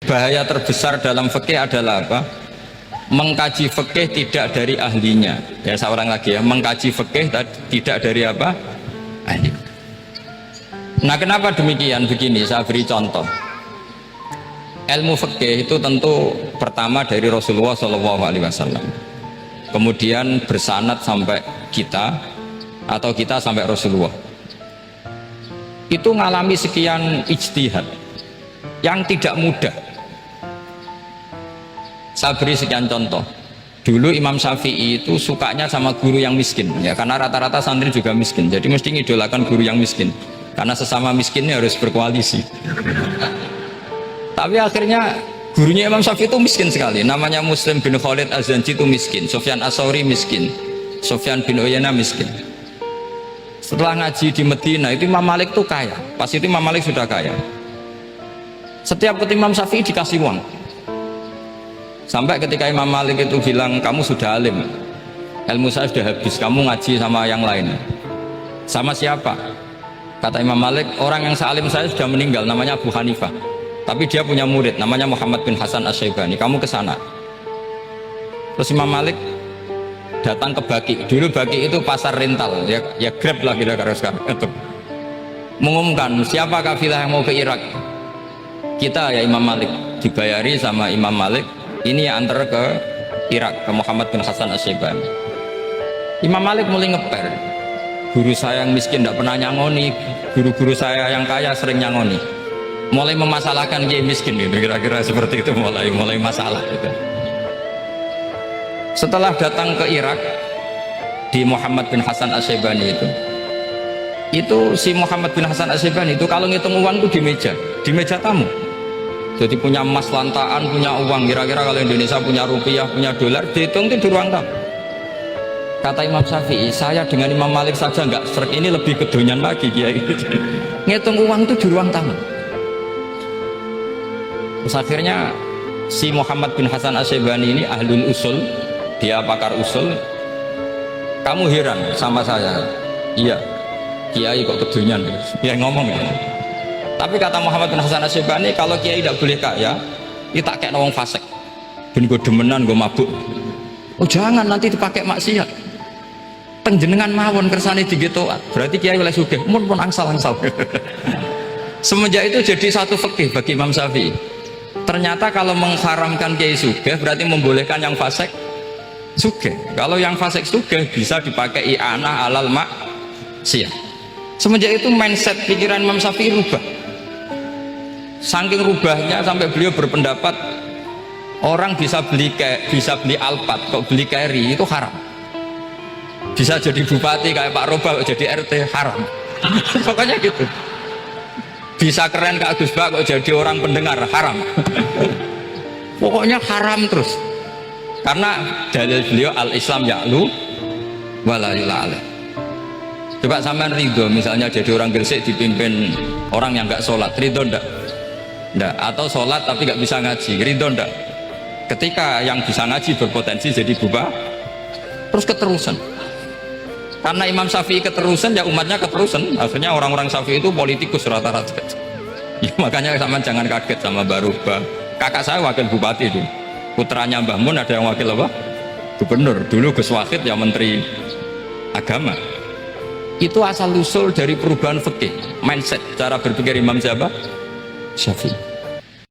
bahaya terbesar dalam fikih adalah apa? Mengkaji fikih tidak dari ahlinya. Ya, seorang lagi ya, mengkaji fikih tidak dari apa? Ahli. Nah, kenapa demikian? Begini, saya beri contoh. Ilmu fikih itu tentu pertama dari Rasulullah SAW, kemudian bersanad sampai kita atau kita sampai Rasulullah. Itu ngalami sekian ijtihad yang tidak mudah. Saya beri sekian contoh. Dulu Imam Syafi'i itu sukanya sama guru yang miskin, ya, karena rata-rata santri juga miskin, jadi mesti ngidolakan guru yang miskin, karena sesama miskinnya harus berkoalisi. Tapi akhirnya gurunya Imam Syafi'i itu miskin sekali, namanya Muslim bin Khalid Az-Zanji itu miskin, Sufyan As-Tsauri miskin, Sufyan bin Uyainah miskin. Setelah ngaji di Medina itu Imam Malik itu kaya, pas itu Imam Malik sudah kaya. Setiap ketemu Imam Syafi'i dikasih uang. Sampai ketika Imam Malik itu bilang, kamu sudah alim, ilmu saya sudah habis, kamu ngaji sama yang lain. Sama siapa? Kata Imam Malik, orang yang sealim saya sudah meninggal, namanya Abu Hanifah, tapi dia punya murid namanya Muhammad bin Hasan Asy-Syaibani, kamu ke sana. Terus Imam Malik datang ke Baki. Dulu Baki itu pasar rental, ya Grab lah kira-kira sekarang. Mengumumkan siapa kafilah yang mau ke Irak. Kita ya Imam Malik, dibayari sama Imam Malik, ini antar ke Irak, ke Muhammad bin Hasan Asy-Syaibani. Imam Malik mulai ngeper, guru saya yang miskin tidak pernah nyangoni, guru-guru saya yang kaya sering nyangoni. Mulai memasalahkan dia miskin gitu, kira-kira seperti itu, mulai masalah gitu. Setelah datang ke Irak di Muhammad bin Hasan Asy-Syaibani itu si Muhammad bin Hasan Asy-Syaibani itu kalau ngitung uang itu di meja tamu. Jadi punya emas lantaan, punya uang, kira-kira kalau Indonesia punya rupiah, punya dolar, dihitung itu di ruang tamu. Kata Imam Syafi'i, saya dengan Imam Malik saja enggak serak, ini lebih kedonyan lagi kiai. Ngitung uang itu di ruang tamu. Terus akhirnya si Muhammad bin Hasan Asy-Syaibani ini ahlul usul, dia pakar usul. Kamu heran sama saya? Iya, kiai kok kedonyan? Dia ngomong ya. Tapi kata Muhammad bin Hasan Asy-Syaibani, kalau kiai tidak boleh kaya, itu tak kayak wong fasik, ben gue demenan, gue mabuk. Oh jangan, nanti dipakai maksiat. Penjenengan mawon kersane digetoat, berarti kiai oleh sugih, mun pun angsal-angsal. Semenjak itu jadi satu fikih bagi Imam Syafi'i. Ternyata kalau mengharamkan kiai sugih berarti membolehkan yang fasik sugih. Kalau yang fasik sugih bisa dipakai i'anah alal maksiat. Semenjak itu mindset pikiran Imam Syafi'i rubah. Saking rubahnya sampai beliau berpendapat orang bisa beli Alphard, kok beli carry itu haram. Bisa jadi bupati kayak Pak Roba, kok jadi RT haram. Pokoknya gitu. Bisa keren Kak Gus Bak, kok jadi orang pendengar haram. Pokoknya haram terus. Karena dalil beliau al-Islam ya'lu wala yula'ala. Coba sampean ridho misalnya jadi orang Gresik dipimpin orang yang nggak sholat, ridho ndak? Ndak. Atau sholat tapi nggak bisa ngaji, ridho ndak? Ketika yang bisa ngaji berpotensi jadi bubar, terus keterusan. Karena Imam Syafi'i keterusan, ya umatnya keterusan. Akhirnya orang-orang Syafi'i itu politikus rata-rata. Ya, makanya sama jangan kaget sama Barubah. Kakak saya wakil bupati itu, putranya Mbah Mun ada yang wakil apa? Gubernur. Dulu Gus Wahid ya menteri agama. Itu asal usul dari perubahan fikih, mindset, cara berpikir Imam Syafi'i.